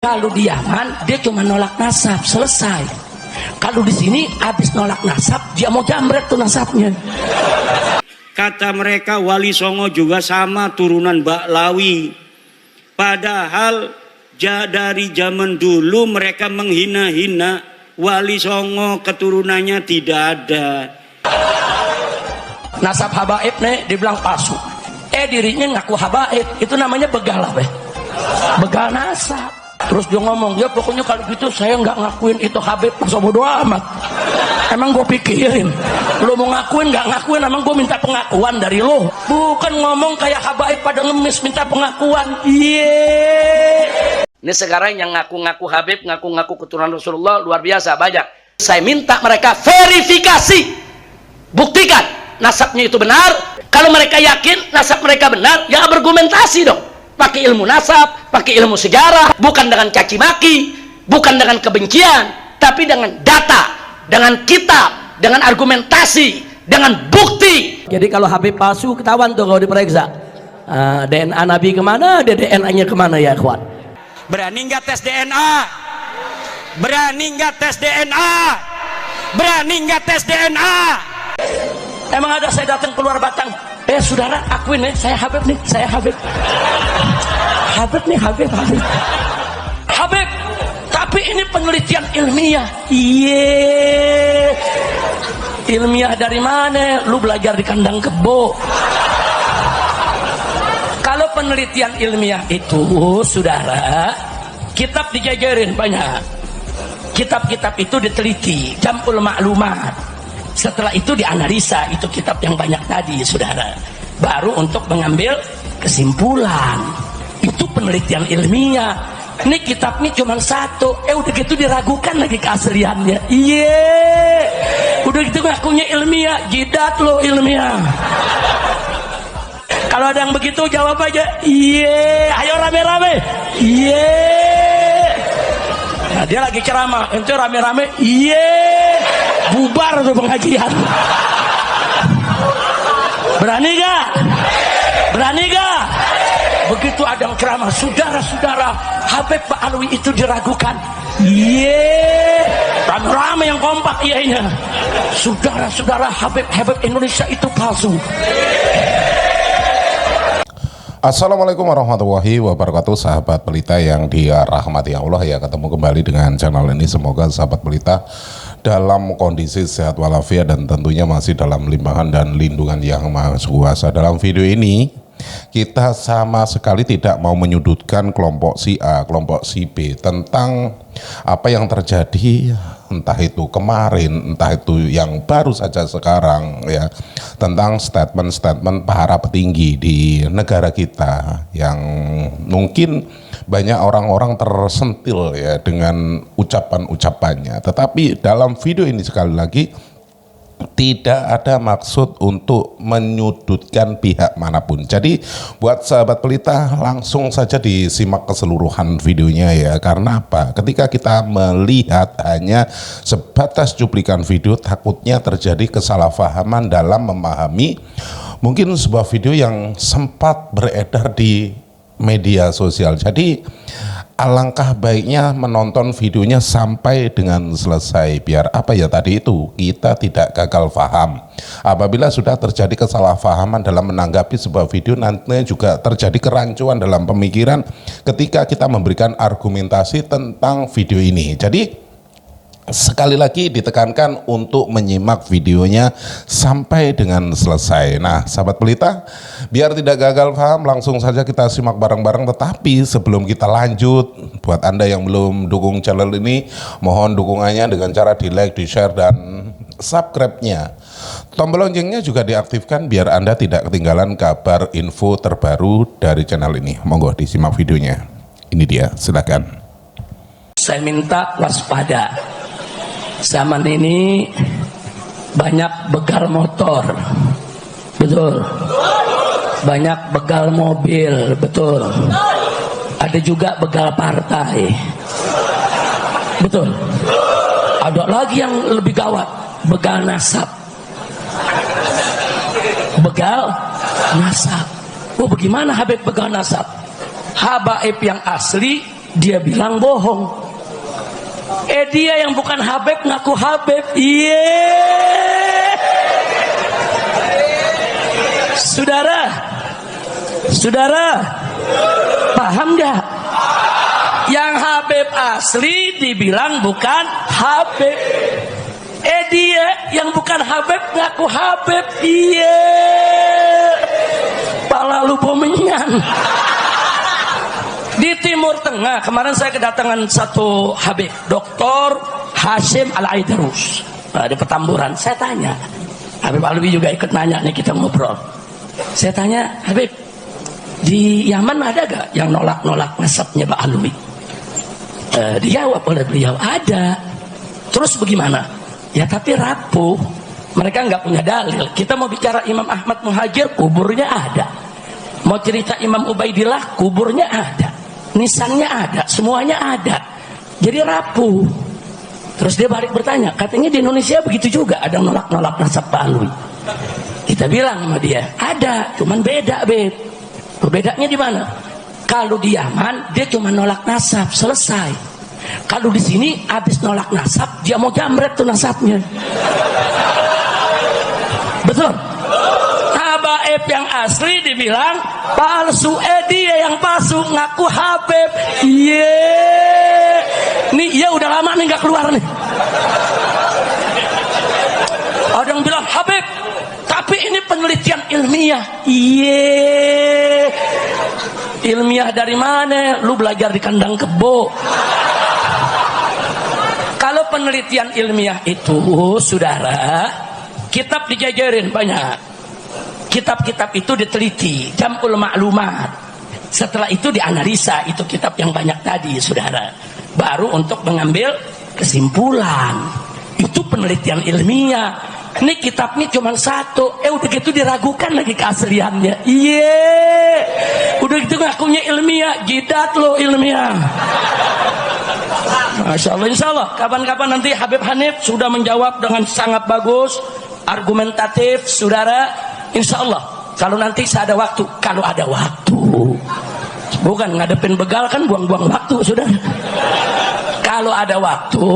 Kalau di Yaman dia cuma nolak nasab, selesai. Kalau di sini habis nolak nasab, dia mau jambret tuh nasabnya. Kata mereka Wali Songo juga sama turunan Baklawi. Padahal dari zaman dulu mereka menghina-hina Wali Songo, keturunannya tidak ada. Nasab habaib nih dibilang palsu. Dirinya ngaku habaib, itu namanya begal apa? Begal nasab. Terus dia ngomong, ya pokoknya kalau gitu saya nggak ngakuin itu Habib, masa bodo amat. Emang gue pikirin, lo mau ngakuin nggak ngakuin, emang gue minta pengakuan dari lo. Bukan ngomong kayak habaib pada ngemis minta pengakuan. Ini sekarang yang ngaku-ngaku Habib, ngaku-ngaku keturunan Rasulullah luar biasa banyak. Saya minta mereka verifikasi, buktikan nasabnya itu benar. Kalau mereka yakin nasab mereka benar, ya argumentasi dong. Pakai ilmu nasab, pakai ilmu sejarah, bukan dengan caci maki, bukan dengan kebencian, tapi dengan data, dengan kitab, dengan argumentasi, dengan bukti. Jadi kalau Habib palsu ketahuan tuh kalau diperiksa. DNA Nabi kemana, DNA-nya kemana ya kawan? Berani nggak tes DNA? Berani nggak tes DNA? Berani nggak tes DNA? Emang ada saya datang keluar Batang, saudara akuin nih, saya Habib nih, saya Habib. Habib nih, Habib. Habib, tapi ini penelitian ilmiah. Ilmiah dari mana? Lu belajar di kandang kebo. Kalau penelitian ilmiah itu, saudara, kitab dijajarin banyak. Kitab-kitab itu diteliti, Jam'ul Ma'lumat. Setelah itu dianalisa, itu kitab yang banyak tadi, saudara. Baru untuk mengambil kesimpulan. Itu penelitian ilmiah. Ini kitabnya cuma satu. Udah gitu diragukan lagi keasliannya. Udah gitu ngakunya ilmiah. Jidat lo ilmiah. Kalau ada yang begitu jawab aja. Ayo rame-rame. Nah, dia lagi ceramah. Itu rame-rame. Bubar tuh pengajian. Berani gak? Berani gak? Begitu ada yang ceramah, saudara-saudara, Habib Baklawi itu diragukan. Rame-rame yang kompak iyanya. Saudara-saudara, Habib Indonesia itu palsu. Assalamualaikum warahmatullahi wabarakatuh, sahabat pelita yang dirahmati Allah ya. Ketemu kembali dengan channel ini, semoga sahabat pelita dalam kondisi sehat walafiat dan tentunya masih dalam limpahan dan lindungan yang maha kuasa. Dalam video ini kita sama sekali tidak mau menyudutkan kelompok si A, kelompok si B tentang apa yang terjadi, entah itu kemarin, entah itu yang baru saja sekarang ya, tentang statement-statement para petinggi di negara kita yang mungkin banyak orang-orang tersentil ya dengan ucapan-ucapannya. Tetapi dalam video ini sekali lagi tidak ada maksud untuk menyudutkan pihak manapun. Jadi buat sahabat pelita langsung saja disimak keseluruhan videonya ya. Karena apa? Ketika kita melihat hanya sebatas cuplikan video, takutnya terjadi kesalahpahaman dalam memahami mungkin sebuah video yang sempat beredar di media sosial. Jadi alangkah baiknya menonton videonya sampai dengan selesai, biar apa ya tadi itu, kita tidak gagal paham. Apabila sudah terjadi kesalahpahaman dalam menanggapi sebuah video, nantinya juga terjadi kerancuan dalam pemikiran ketika kita memberikan argumentasi tentang video ini. Jadi sekali lagi ditekankan untuk menyimak videonya sampai dengan selesai. Nah, sahabat pelita, biar tidak gagal paham, langsung saja kita simak bareng-bareng. Tetapi sebelum kita lanjut, buat Anda yang belum dukung channel ini, mohon dukungannya dengan cara di like, di share, dan subscribe-nya. Tombol loncengnya juga diaktifkan biar Anda tidak ketinggalan kabar info terbaru dari channel ini. Monggo disimak videonya. Ini dia, silakan. Saya minta waspada. Zaman ini banyak begal motor, betul. Banyak begal mobil, betul. Ada juga begal partai, betul. Ada lagi yang lebih gawat, begal nasab. Begal nasab. Bagaimana Habib begal nasab? Habaib yang asli Dia bilang bohong. Dia yang bukan Habib ngaku Habib. Saudara, paham gak? Yang Habib asli dibilang bukan Habib. Dia yang bukan Habib ngaku Habib. Pala lu pomenyan. Di Timur Tengah kemarin saya kedatangan satu Habib, Dr. Hashim Al-Aidarus, di Petamburan. Saya tanya, Habib Alwi juga ikut nanya nih, kita ngobrol. Saya tanya, Habib, di Yaman ada gak yang nolak-nolak nasabnya Pak Alwi? Dijawab oleh beliau, ada. Terus bagaimana? Ya tapi rapuh, mereka nggak punya dalil. Kita mau bicara Imam Ahmad Muhajir, kuburnya ada. Mau cerita Imam Ubaidillah, kuburnya ada, nisannya ada, semuanya ada. Jadi rapuh. Terus dia balik bertanya, katanya di Indonesia begitu juga, ada nolak-nolak nasab Pak Alwi. Kita bilang sama dia, ada, cuman beda, Beb. Bedanya di mana? Kalau di Yaman dia cuma nolak nasab, selesai. Kalau di sini habis nolak nasab, dia mau jamret tuh nasabnya. Betul? Habaib yang asli dibilang palsu, dia yang palsu ngaku Habib. Nih ya udah lama nih nggak keluar nih. Ada yang bilang Habib, tapi ini penelitian ilmiah. Ilmiah dari mana? Lu belajar di kandang kebo. Kalau penelitian ilmiah itu, saudara, kitab dijajarin banyak. Kitab-kitab itu diteliti, jamul maklumat. Setelah itu dianalisa, itu kitab yang banyak tadi, saudara. Baru untuk mengambil kesimpulan. Itu penelitian ilmiah. Ini kitab ini cuma satu. Udah gitu diragukan lagi keasliannya. Udah gitu ngakunya ilmiah, jidat lo ilmiah. Masya Allah, insya Allah kapan-kapan nanti Habib Hanif sudah menjawab dengan sangat bagus, argumentatif, saudara. Insya Allah kalau nanti saya ada waktu, kalau ada waktu, bukan ngadepin begal kan buang-buang waktu, saudara. Kalau ada waktu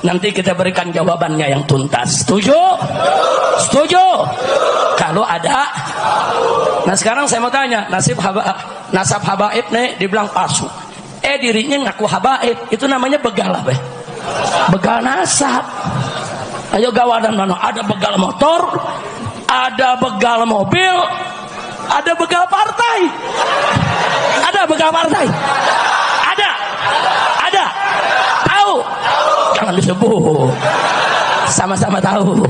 nanti kita berikan jawabannya yang tuntas. Setuju? Setuju? Kalau ada. Nah sekarang saya mau tanya, nasab habaib nih dibilang palsu. Dirinya ngaku habaib, itu namanya begal apa? Begal nasab. Ayo gawadan mana? Ada begal motor, ada begal mobil, ada begal partai. Ada begal partai? Ada. Tahu? Jangan disebut. Sama-sama tahu.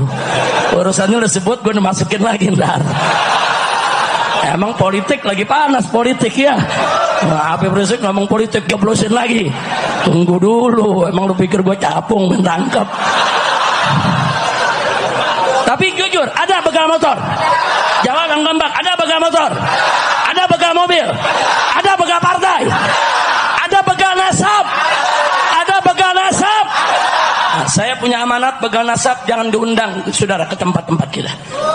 Urusannya udah sebut, gue masukin lagi ntar. Emang politik lagi panas, politik ya. Nah, Habib Rizik ngomong politik, jeblosin lagi. Tunggu dulu, emang lu pikir gue capung mentangkep? Tapi jujur, ada begal motor. Jawab yang gambak, ada begal motor, ada begal mobil, ada begal partai, ada begal nasab, ada begal nasab. Nah, saya punya amanat begal nasab jangan diundang, saudara, ke tempat-tempat kita.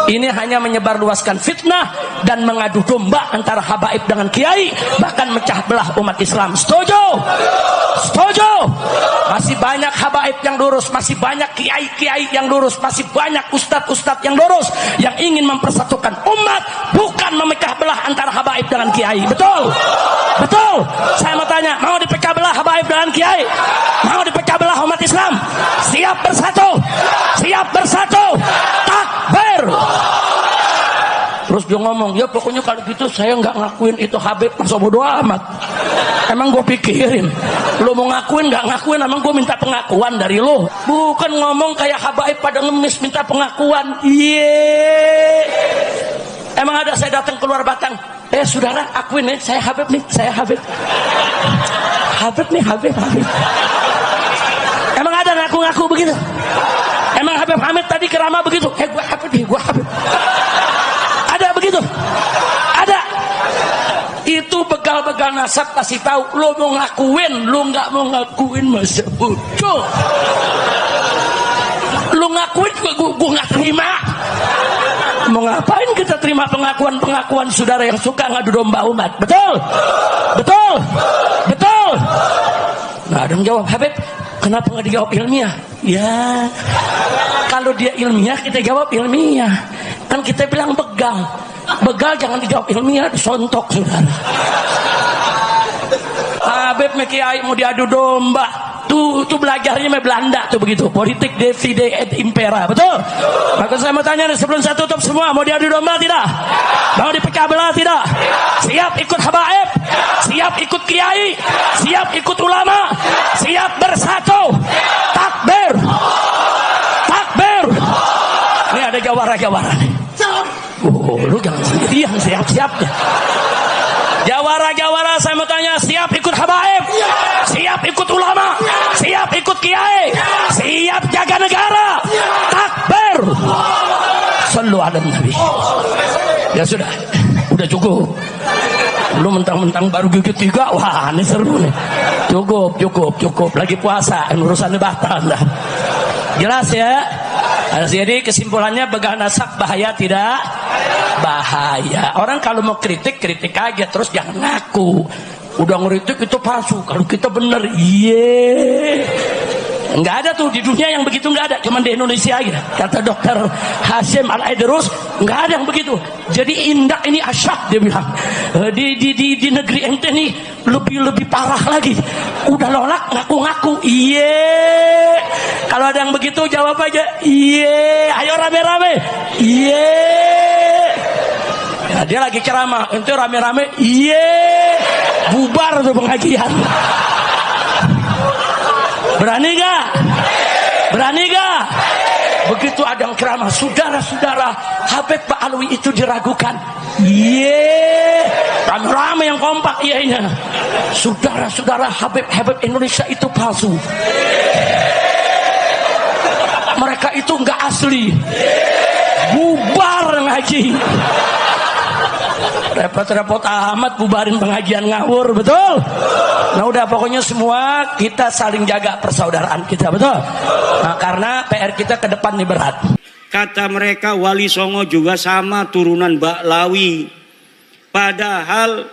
Ini hanya menyebarluaskan fitnah dan mengadu domba antara habaib dengan kiai, bahkan mecah belah umat Islam. Setuju? Setuju? Masih banyak habaib yang lurus, masih banyak kiai-kiai yang lurus, masih banyak ustadz-ustadz yang lurus yang ingin mempersatukan umat, bukan memecah belah antara habaib dengan kiai. Betul? Betul? Saya mau tanya, mau dipecah belah habaib dengan kiai? Mau dipecah belah umat Islam? Siap bersatu? Siap bersatu? Takbir! Terus dia ngomong, ya pokoknya kalau gitu saya nggak ngakuin itu Habib, masa bodo amat. Emang gue pikirin, lo mau ngakuin nggak ngakuin, emang gue minta pengakuan dari lo. Bukan ngomong kayak habaib pada ngemis minta pengakuan. Emang ada saya datang keluar Batang, saudara akuin nih, saya Habib nih, saya Habib. Habib nih, Habib. Emang ada ngaku-ngaku begitu? Emang Habib Hamid tadi kerama begitu? Gue Habib nih, gue Habib. Ada begitu? Ada. Itu begal-begal nasab kasih tahu, lo mau ngakuin, lo nggak mau ngakuin masa bodoh. Lo ngakuin, gue nggak terima. Mau ngapain kita terima pengakuan-pengakuan saudara yang suka ngadu domba umat? Betul? Betul? Betul? Betul? Nggak ada yang jawab. Habib, kenapa nggak dijawab ilmiah? Ya, kalau dia ilmiah kita jawab ilmiah. Kan kita bilang begal. Begal jangan dijawab ilmiah, disontok saudara. Habib Kiai mau diadu domba. Tuh belajarnya sama Belanda tuh begitu. Politik divide et impera, betul? Maka saya mau tanya nih, sebelum saya tutup semua, mau diadu domba tidak? Mau dipecah belah tidak? Siap ikut habaib? Siap ikut kiai? Siap ikut ulama? Siap bersatu? Takbir! Takbir! Ini ada jawara-jawara nih. Oh, lu jangan sendirian, siap-siap deh. Jawara-jawara saya mau tanya, siap ikut habaib? Siap ikut ulama? Siap ikut kiai? Siap jaga negara? Takbir! Sallu ala Nabi. Ya sudah, udah cukup. Lu mentang-mentang baru gigit 3, wah ini seru nih. Cukup. Lagi puasa, urusannya batal dah. Jelas ya? Jadi kesimpulannya begal nasab bahaya tidak? Bahaya. Orang kalau mau kritik aja, terus jangan ngaku. Udah ngeritik itu palsu. Kalau kita bener, nggak ada tuh di dunia yang begitu, nggak ada. Cuman di Indonesia aja. Kata Dokter Hashim Al-Aidrus, nggak ada yang begitu. Jadi indak ini asyad, dia bilang. Di negeri ente nih lebih parah lagi. Udah nolak ngaku-ngaku. Kalau ada yang begitu jawab aja. Ayo rame-rame. Ya, dia lagi ceramah, itu rame-rame. Bubar tuh pengajian. Berani gak? Begitu ada yang ceramah, saudara-saudara, Habib Pak Alwi itu diragukan. Rame-rame yang kompak iyanya. Saudara-saudara, Habib Indonesia itu palsu. Mereka itu nggak asli. Bubar ngaji. Repot-repot amat bubarin pengajian ngawur, betul? Nah udah, pokoknya semua kita saling jaga persaudaraan kita, betul? Nah karena PR kita ke depan nih berat. Kata mereka Wali Songo juga sama turunan Baklawi. Padahal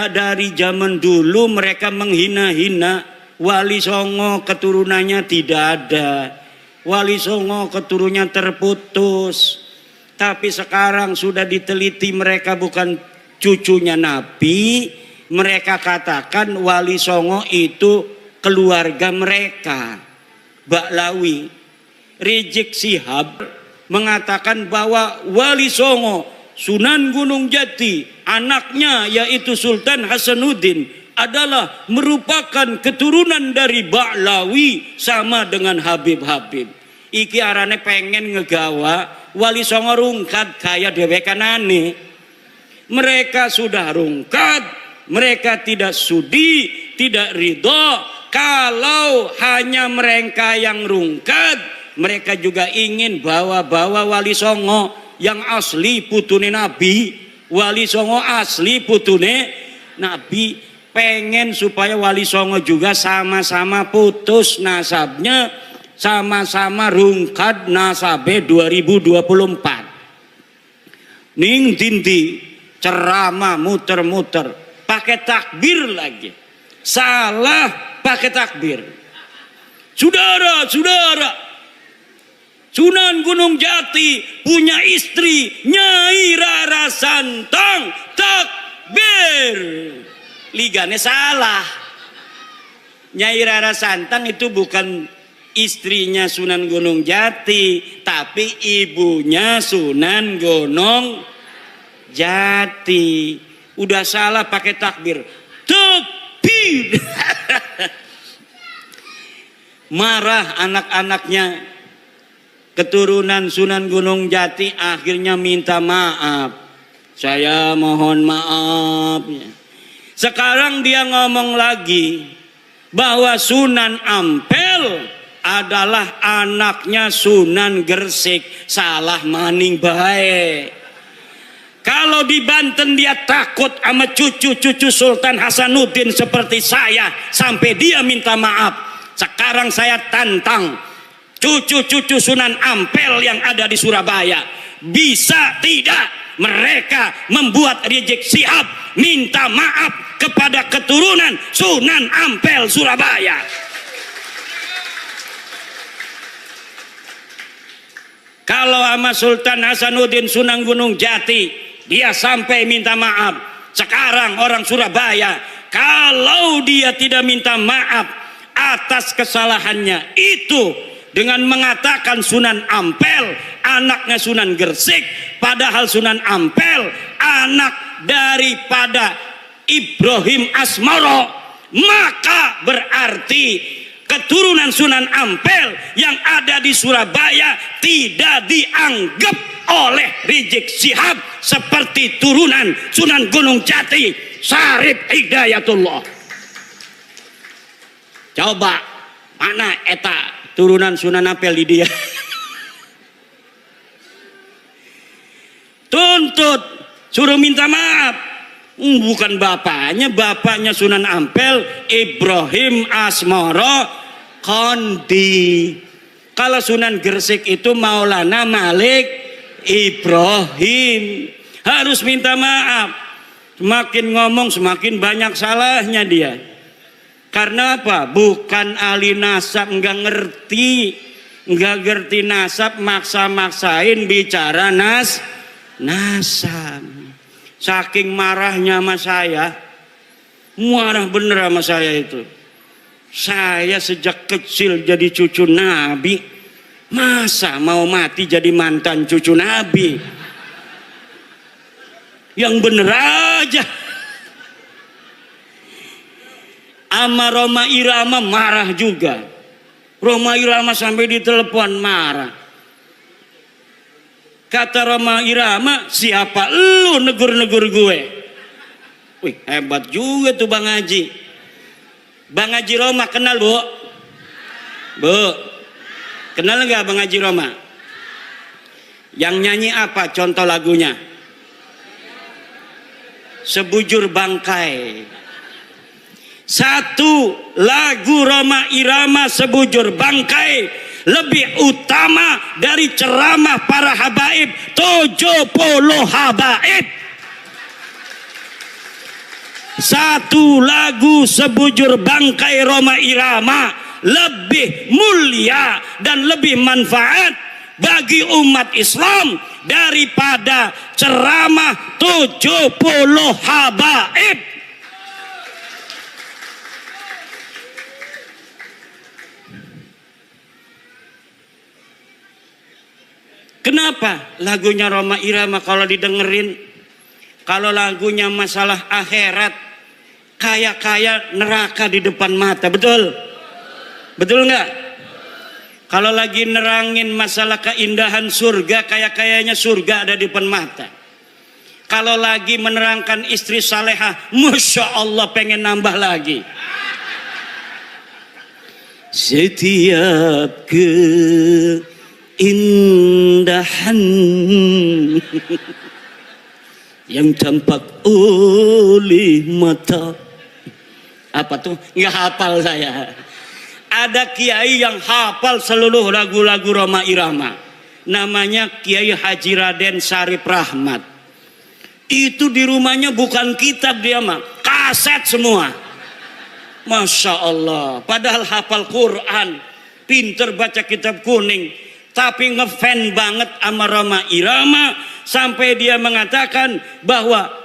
dari zaman dulu mereka menghina-hina Wali Songo, keturunannya tidak ada. Wali Songo keturunannya terputus. Tapi sekarang sudah diteliti mereka bukan cucunya Nabi. Mereka katakan Wali Songo itu keluarga mereka, Baklawi. Rizik Syihab mengatakan bahwa Wali Songo, Sunan Gunung Jati, anaknya yaitu Sultan Hasanuddin adalah merupakan keturunan dari Baklawi sama dengan Habib. Iki arane pengen ngegawa Wali Songo rungkat kayak dewekanane. Mereka sudah rungkat, mereka tidak sudi, tidak ridho. Kalau hanya mereka yang rungkat, mereka juga ingin bawa Wali Songo yang asli putune Nabi. Wali Songo asli putune Nabi. Pengen supaya Wali Songo juga sama-sama putus nasabnya, sama-sama rungkat nasabe 2024. Ning dindi ceramah muter-muter pakai takbir lagi. Salah pakai takbir. Saudara, Sunan Gunung Jati punya istri Nyai Rara Santang, takbir. Ligane salah. Nyai Rara Santang itu bukan istrinya Sunan Gunung Jati, tapi ibunya Sunan Gunung Jati. Udah salah pakai takbir. Takbir. Marah anak-anaknya keturunan Sunan Gunung Jati, akhirnya minta maaf. Saya mohon maaf. Sekarang dia ngomong lagi bahwa Sunan Ampel adalah anaknya Sunan Gresik. Salah maning baik. Kalau di Banten dia takut sama cucu-cucu Sultan Hasanuddin seperti saya sampai dia minta maaf. Sekarang saya tantang cucu-cucu Sunan Ampel yang ada di Surabaya, bisa tidak mereka membuat Rizik Syihab minta maaf kepada keturunan Sunan Ampel Surabaya. Kalau sama Sultan Hasanuddin Sunan Gunung Jati dia sampai minta maaf, sekarang orang Surabaya kalau dia tidak minta maaf atas kesalahannya itu dengan mengatakan Sunan Ampel anaknya Sunan Gresik, padahal Sunan Ampel anak daripada Ibrahim Asmoro, maka berarti keturunan Sunan Ampel yang ada di Surabaya tidak dianggap oleh Rizik Syihab seperti turunan Sunan Gunung Jati Syarif Hidayatullah. Coba mana eta turunan Sunan Ampel di dia? Tuntut, suruh minta maaf. Bukan bapaknya Sunan Ampel Ibrahim Asmoro Kondi. Kalau Sunan Gresik itu Maulana Malik Ibrahim, harus minta maaf. Semakin ngomong semakin banyak salahnya dia. Karena apa? Bukan ahli nasab, nggak ngerti nasab, maksa-maksain bicara nasab. Saking marahnya sama saya, marah bener sama saya itu. Saya sejak kecil jadi cucu Nabi, masa mau mati jadi mantan cucu Nabi? Yang bener aja. Ama Roma Irama marah juga. Roma Irama sampai ditelepon marah. Kata Roma Irama, siapa lu negur-negur gue? Wih, hebat juga tuh Bang Haji. Bang Haji Roma kenal, Bu? Bu, kenal nggak Bang Haji Roma? Yang nyanyi apa contoh lagunya? Sebujur Bangkai. Satu lagu Roma Irama Sebujur Bangkai lebih utama dari ceramah para habaib 70 habaib. Satu lagu Sebujur Bangkai Roma Irama lebih mulia dan lebih manfaat bagi umat Islam daripada ceramah 70 habaib. Kenapa lagunya Roma Irama kalau didengerin, kalau lagunya masalah akhirat, kayak neraka di depan mata, betul? Betul nggak? Kalau lagi nerangin masalah keindahan surga, kayaknya surga ada di depan mata. Kalau lagi menerangkan istri salehah, Masya Allah pengen nambah lagi. Setiap keindahan yang tampak oleh mata. Apa tuh? Nggak hafal saya. Ada kiai yang hafal seluruh lagu-lagu Roma Irama. Namanya Kiai Haji Raden Syarif Rahmat. Itu di rumahnya bukan kitab dia mah, kaset semua. Masya Allah. Padahal hafal Quran, pinter baca kitab kuning, tapi ngefan banget sama Roma Irama sampai dia mengatakan bahwa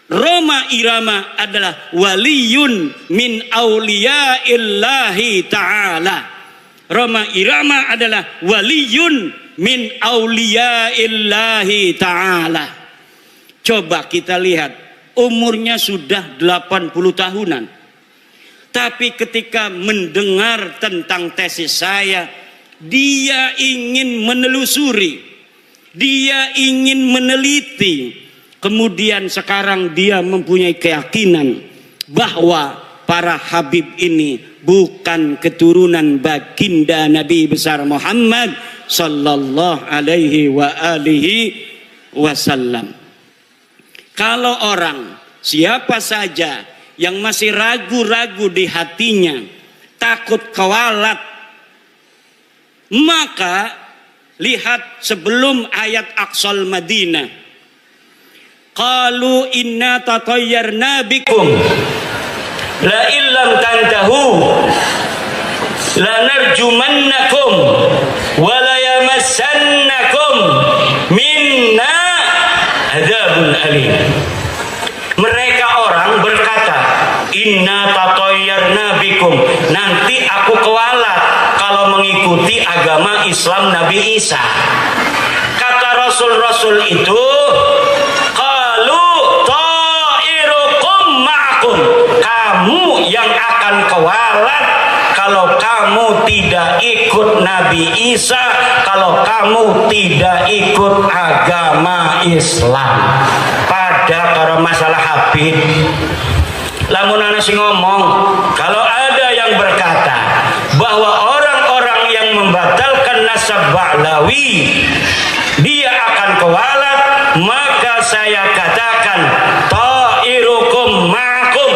Roma Irama adalah waliyun min auliyaillahi ta'ala. Roma Irama adalah waliyun min auliyaillahi ta'ala. Coba kita lihat, umurnya sudah 80 tahunan. Tapi ketika mendengar tentang tesis saya, dia ingin menelusuri, dia ingin meneliti. Kemudian sekarang dia mempunyai keyakinan bahwa para habib ini bukan keturunan baginda Nabi besar Muhammad sallallahu alaihi wa alihi wasallam. Kalau orang siapa saja yang masih ragu-ragu di hatinya, takut kewalat, maka lihat sebelum ayat Aqsal Madinah. qalu inna tatayyarna bikum la illam tantahu lanarjumannakum wa la yamassannakum minna adzabun alim. Mereka orang berkata, inna tatayyarna bikum, nanti aku kualat kalau mengikuti agama Islam Nabi Isa. Kata rasul-rasul itu, qalu ta'irukum ma'akum, kamu yang akan kualat kalau kamu tidak ikut Nabi Isa, kalau kamu tidak ikut agama Islam. Pada kalau masalah Habib, lamun ana sing ngomong, kalau ada yang berkata bahwa orang-orang yang membatalkan nasab Ba'lawi dia akan kewalat, maka saya katakan ta'irukum ma'akum,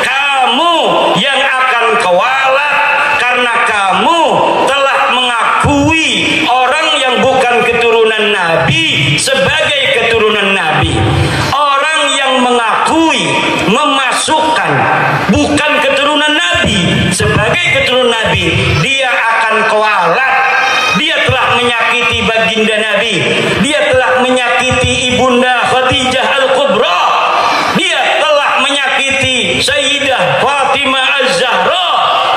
kamu yang akan kewalat karena kamu telah mengakui orang yang bukan keturunan Nabi sebagai keturunan Nabi. Orang yang mengakui, memasukkan bukan keturunan Nabi sebagai keturunan Nabi, dia akan kualat. Dia telah menyakiti baginda Nabi, dia telah menyakiti ibunda Khadijah Al-Kubra, dia telah menyakiti Sayyidah Fatimah Az-Zahra,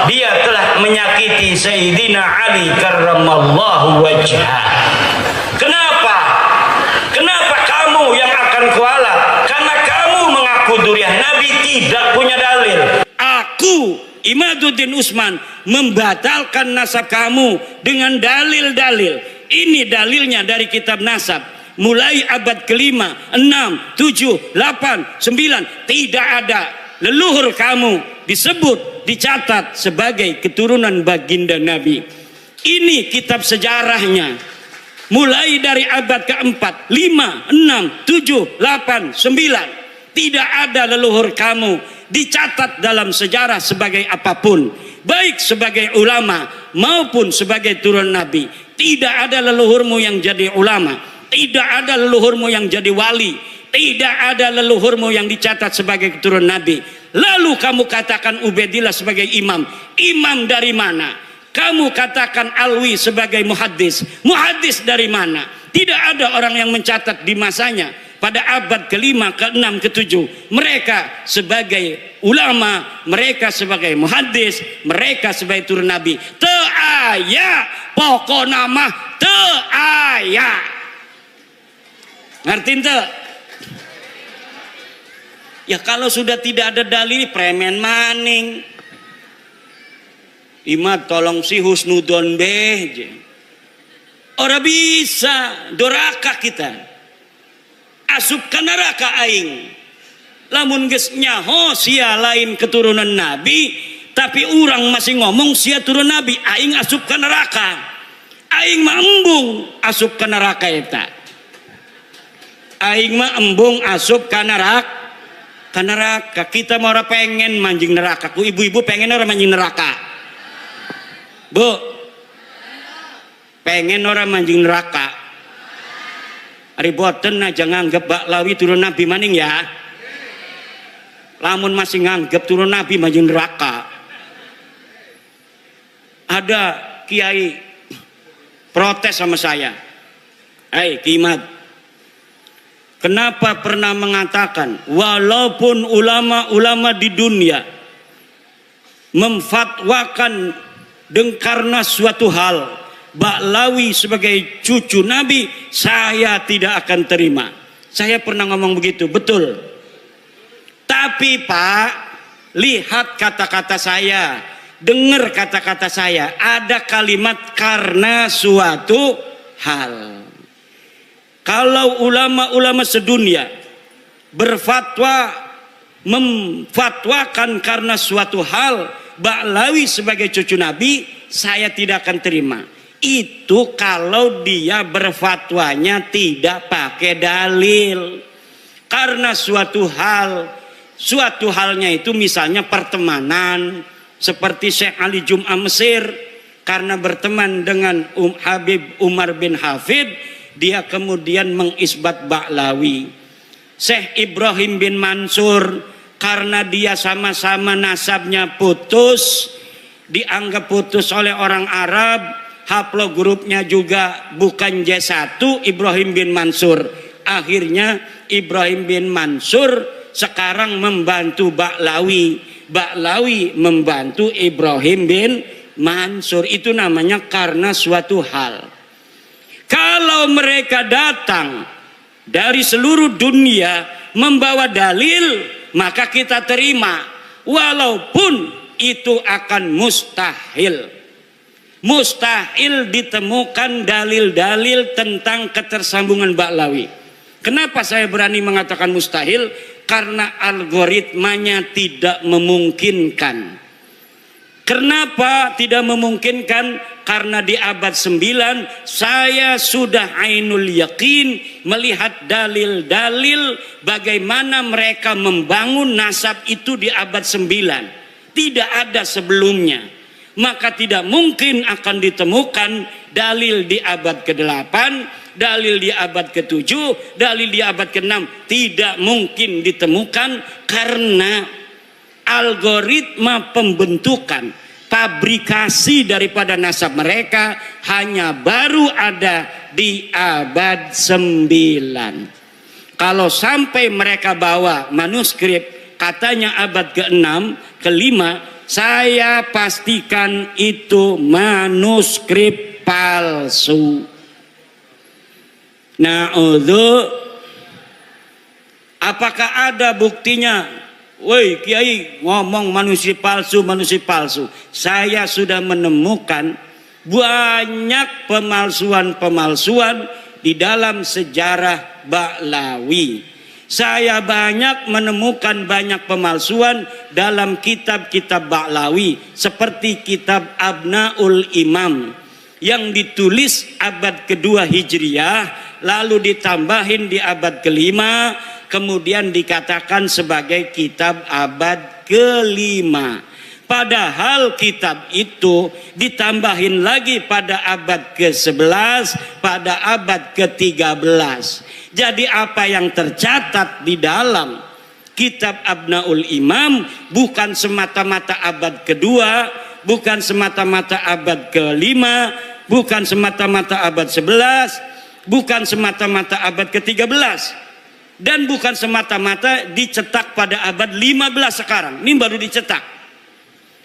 dia telah menyakiti Sayyidina Ali karramallahu wajhah. Kenapa? Kenapa kamu yang akan kualat? Karena kamu mengaku durian Nabi, tidak punya dalil. Aku Imaduddin Usman membatalkan nasab kamu dengan dalil-dalil. Ini dalilnya dari kitab nasab. Mulai abad kelima, 6, 7, 8, 9, tidak ada leluhur kamu disebut, dicatat sebagai keturunan baginda Nabi. Ini kitab sejarahnya. Mulai dari abad keempat, 5, 6, 7, 8, 9. Tidak ada leluhur kamu dicatat dalam sejarah sebagai apapun, baik sebagai ulama maupun sebagai turun Nabi. Tidak ada leluhurmu yang jadi ulama, tidak ada leluhurmu yang jadi wali, tidak ada leluhurmu yang dicatat sebagai keturunan Nabi. Lalu kamu katakan Ubaidillah sebagai imam. Imam dari mana? Kamu katakan Alwi sebagai muhaddis. Muhaddis dari mana? Tidak ada orang yang mencatat di masanya pada abad ke-5, ke-6, ke-7 mereka sebagai ulama, mereka sebagai muhaddis, mereka sebagai turun Nabi. Teu aya pokok nama teu aya. Ngerti ente? Ya kalau sudah tidak ada dalil, premen maning. Imad tolong si husnudon beje. Ora bisa doraka kita. Asup ka neraka aing. Lamun geus nyaho sia lain keturunan Nabi, tapi orang masih ngomong sia turun Nabi, aing asup ka neraka. Aing mah embung asup ka neraka eta. Aing mah embung asup ka neraka. Kita mau ora pengen manjing neraka. Ku ibu-ibu pengen ora manjing neraka? Bu, pengen ora manjing neraka? Riboten aja nganggep Ba'lawi turun Nabi maning ya. Lamun masih nganggep turun Nabi manjing neraka. Ada kiai protes sama saya. Hei Kimat, kenapa pernah mengatakan walaupun ulama-ulama di dunia memfatwakan karena suatu hal Ba'lawi sebagai cucu Nabi, saya tidak akan terima. Saya pernah ngomong begitu, betul. Tapi Pak, lihat kata-kata saya, dengar kata-kata saya. Ada kalimat karena suatu hal. Kalau ulama-ulama sedunia berfatwa, memfatwakan karena suatu hal Ba'lawi sebagai cucu Nabi, saya tidak akan terima. Itu kalau dia berfatwanya tidak pakai dalil. Karena suatu halnya itu misalnya pertemanan, seperti Syekh Ali Jum'ah Mesir, karena berteman dengan Habib Umar bin Hafid, dia kemudian mengisbat Ba'lawi. Syekh Ibrahim bin Mansur, karena dia sama-sama nasabnya putus, dianggap putus oleh orang Arab, haplogrupnya juga bukan J1 Ibrahim bin Mansur. Akhirnya Ibrahim bin Mansur sekarang membantu Ba'lawi, Ba'lawi membantu Ibrahim bin Mansur. Itu namanya karena suatu hal. Kalau mereka datang dari seluruh dunia membawa dalil, maka kita terima, walaupun itu akan mustahil. Mustahil ditemukan dalil-dalil tentang ketersambungan Ba'lawi. Kenapa saya berani mengatakan mustahil? Karena algoritmanya tidak memungkinkan. Kenapa tidak memungkinkan? Karena di abad 9 saya sudah ainul yakin melihat dalil-dalil bagaimana mereka membangun nasab itu di abad 9. Tidak ada sebelumnya. Maka tidak mungkin akan ditemukan dalil di abad ke-8, dalil di abad ke-7, dalil di abad ke-6. Tidak mungkin ditemukan karena algoritma pembentukan, fabrikasi daripada nasab mereka hanya baru ada di abad 9. Kalau sampai mereka bawa manuskrip katanya abad ke-6, ke-5, saya pastikan itu manuskrip palsu. Apakah ada buktinya? Woi Kiai ngomong manuskrip palsu, manuskrip palsu. Saya sudah menemukan banyak pemalsuan-pemalsuan di dalam sejarah Ba'lawi. Saya banyak menemukan banyak pemalsuan dalam kitab-kitab Ba'lawi, seperti kitab Abnaul Imam yang ditulis abad kedua Hijriyah, lalu ditambahin di abad ke-5, kemudian dikatakan sebagai kitab abad ke-5. Padahal kitab itu ditambahin lagi pada abad ke-11, pada abad ke-13. Jadi apa yang tercatat di dalam kitab Abnaul Imam bukan semata-mata abad kedua, bukan semata-mata abad ke-5, bukan semata-mata abad 11, bukan semata-mata abad ke-13, dan bukan semata-mata dicetak pada abad 15 sekarang. Ini baru dicetak.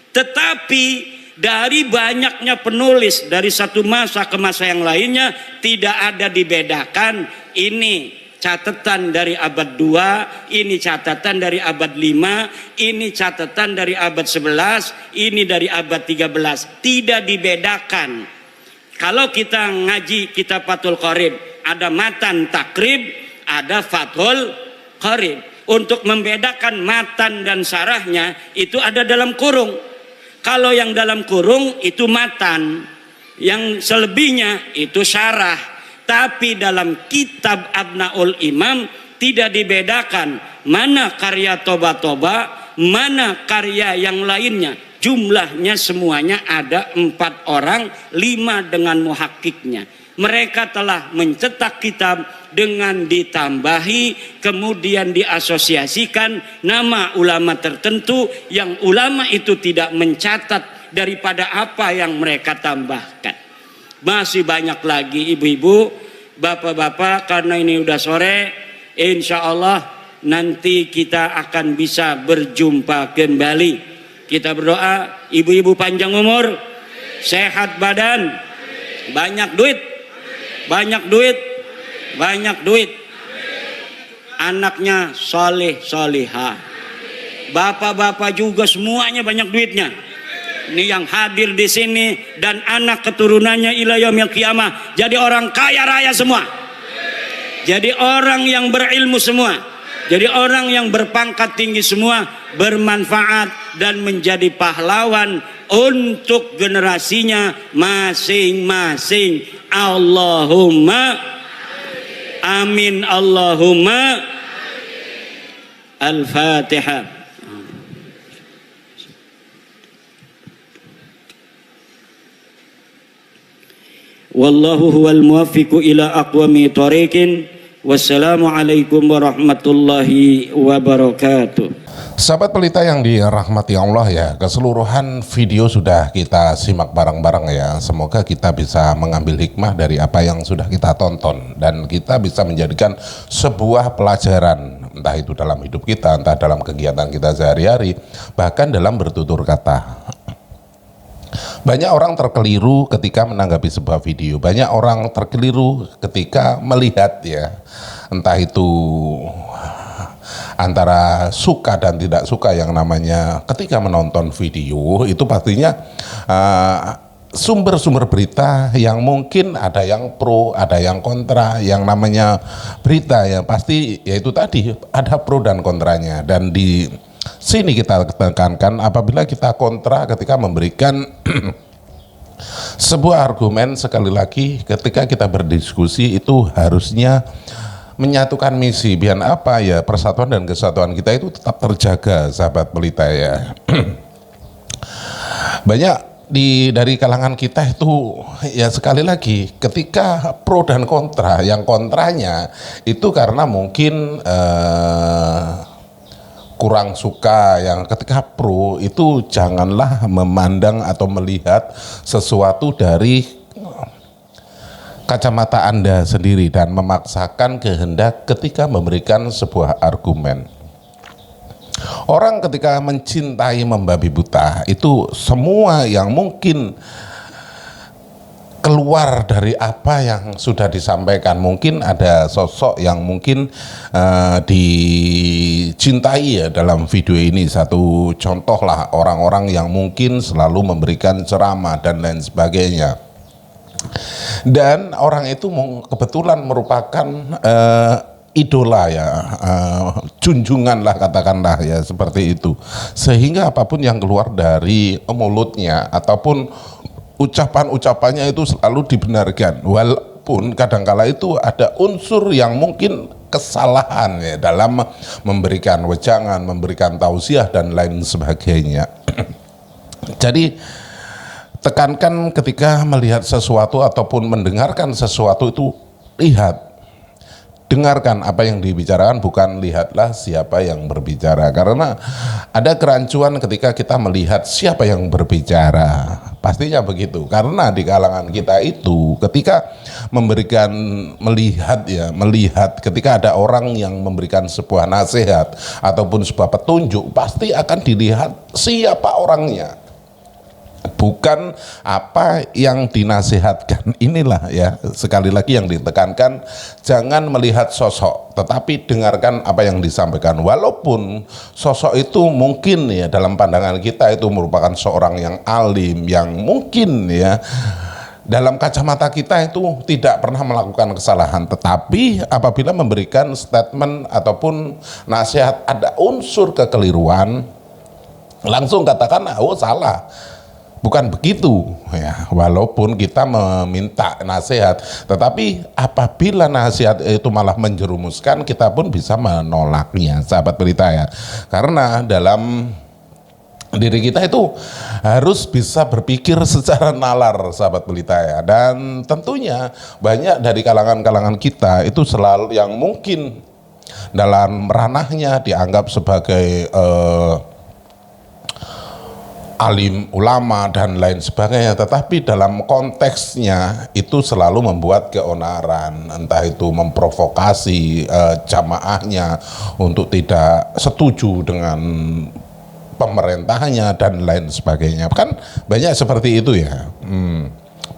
Tetapi dari banyaknya penulis dari satu masa ke masa yang lainnya tidak ada dibedakan ini catatan dari abad 2, ini catatan dari abad 5, ini catatan dari abad 11, ini dari abad 13. Tidak dibedakan. Kalau kita ngaji kitab Fathul Qorib, ada matan takrib, ada Fathul Qorib. Untuk membedakan matan dan sarahnya itu ada dalam kurung. Kalau yang dalam kurung itu matan, yang selebihnya itu syarah. Tapi dalam kitab Abnaul Imam tidak dibedakan mana karya Toba-Toba, mana karya yang lainnya. Jumlahnya semuanya ada 4 orang, 5 dengan muhakkiknya. Mereka telah mencetak kitab dengan ditambahi, kemudian diasosiasikan nama ulama tertentu yang ulama itu tidak mencatat daripada apa yang mereka tambahkan. Masih banyak lagi ibu-ibu, bapak-bapak, karena ini udah sore, insya Allah nanti kita akan bisa berjumpa kembali. Kita berdoa, ibu-ibu panjang umur, sehat badan, banyak duit, banyak duit, banyak duit, anaknya soleh solihah, bapak-bapak juga semuanya banyak duitnya. Ini yang hadir di sini dan anak keturunannya ila yaumil qiyamah jadi orang kaya raya semua, jadi orang yang berilmu semua, jadi orang yang berpangkat tinggi semua, bermanfaat dan menjadi pahlawan untuk generasinya masing-masing. Allahumma amin, Allahumma Al-Fatihah. Wallahu huwal muwaffiqu ila aqwami thariqin Wassalamualaikum warahmatullahi wabarakatuh. Sahabat pelita yang dirahmati Allah ya, keseluruhan video sudah kita simak bareng-bareng ya. Semoga kita bisa mengambil hikmah dari apa yang sudah kita tonton dan kita bisa menjadikan sebuah pelajaran, entah itu dalam hidup kita, entah dalam kegiatan kita sehari-hari, bahkan dalam bertutur kata. Banyak orang terkeliru ketika menanggapi sebuah video, banyak orang terkeliru ketika melihat ya, entah itu antara suka dan tidak suka yang namanya ketika menonton video itu pastinya sumber-sumber berita yang mungkin ada yang pro, ada yang kontra, yang namanya berita yang pasti yaitu tadi ada pro dan kontranya, dan di sini kita tekankan apabila kita kontra ketika memberikan sebuah argumen, sekali lagi ketika kita berdiskusi itu harusnya menyatukan misi, biar apa ya, persatuan dan kesatuan kita itu tetap terjaga, sahabat pelita ya. Banyak dari kalangan kita itu ya, sekali lagi ketika pro dan kontra, yang kontranya itu karena mungkin kurang suka, yang ketika pro itu janganlah memandang atau melihat sesuatu dari kacamata Anda sendiri dan memaksakan kehendak ketika memberikan sebuah argumen. Orang ketika mencintai membabi buta itu semua yang mungkin keluar dari apa yang sudah disampaikan. Mungkin ada sosok yang mungkin dicintai ya dalam video ini. Satu contoh lah, orang-orang yang mungkin selalu memberikan ceramah dan lain sebagainya. Dan orang itu kebetulan merupakan idola ya, junjungan lah katakanlah ya, seperti itu. Sehingga apapun yang keluar dari mulutnya ataupun ucapan-ucapannya itu selalu dibenarkan, walaupun kadangkala itu ada unsur yang mungkin kesalahan ya dalam memberikan wejangan, memberikan tausiah dan lain sebagainya. Jadi tekankan ketika melihat sesuatu ataupun mendengarkan sesuatu itu, lihat, dengarkan apa yang dibicarakan, bukan lihatlah siapa yang berbicara. Karena ada kerancuan ketika kita melihat siapa yang berbicara, pastinya begitu. Karena di kalangan kita itu ketika melihat ketika ada orang yang memberikan sebuah nasihat ataupun sebuah petunjuk, pasti akan dilihat siapa orangnya, bukan apa yang dinasihatkan. Inilah ya, sekali lagi yang ditekankan, jangan melihat sosok, tetapi dengarkan apa yang disampaikan. Walaupun sosok itu mungkin ya dalam pandangan kita itu merupakan seorang yang alim, yang mungkin ya dalam kacamata kita itu tidak pernah melakukan kesalahan, tetapi apabila memberikan statement ataupun nasihat ada unsur kekeliruan, langsung katakan oh salah, bukan begitu ya. Walaupun kita meminta nasihat, tetapi apabila nasihat itu malah menjerumuskan, kita pun bisa menolaknya, sahabat pelita ya. Karena dalam diri kita itu harus bisa berpikir secara nalar, sahabat pelita ya. Dan tentunya banyak dari kalangan-kalangan kita itu selalu yang mungkin dalam ranahnya dianggap sebagai alim, ulama dan lain sebagainya, tetapi dalam konteksnya itu selalu membuat keonaran, entah itu memprovokasi jamaahnya untuk tidak setuju dengan pemerintahnya dan lain sebagainya. Kan banyak seperti itu ya,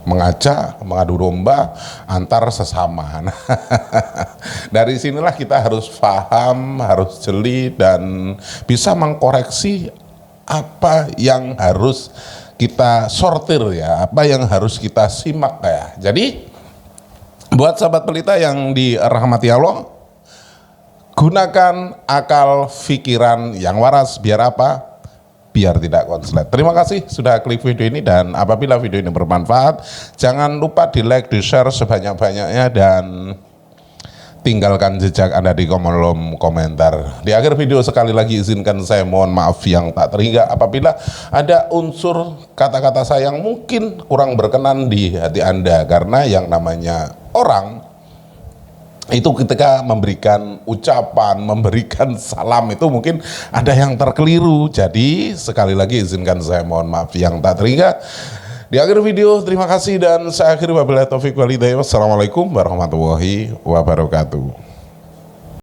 mengajak mengadu domba antar sesama. Dari sinilah kita harus paham, harus jeli dan bisa mengkoreksi apa yang harus kita sortir ya, apa yang harus kita simak ya. Jadi buat sahabat pelita yang dirahmati Allah, gunakan akal pikiran yang waras, biar apa? Biar tidak konslet. Terima kasih sudah klik video ini, dan apabila video ini bermanfaat, jangan lupa di like, di share sebanyak-banyaknya, dan tinggalkan jejak Anda di kolom komentar. Di akhir video sekali lagi izinkan saya mohon maaf yang tak terhingga apabila ada unsur kata-kata saya yang mungkin kurang berkenan di hati Anda, karena yang namanya orang itu ketika memberikan ucapan, memberikan salam itu mungkin ada yang terkeliru. Jadi sekali lagi izinkan saya mohon maaf yang tak terhingga. Di akhir video, terima kasih dan saya akhiri wabillahi taufiq wal hidayah. Wassalamualaikum warahmatullahi wabarakatuh.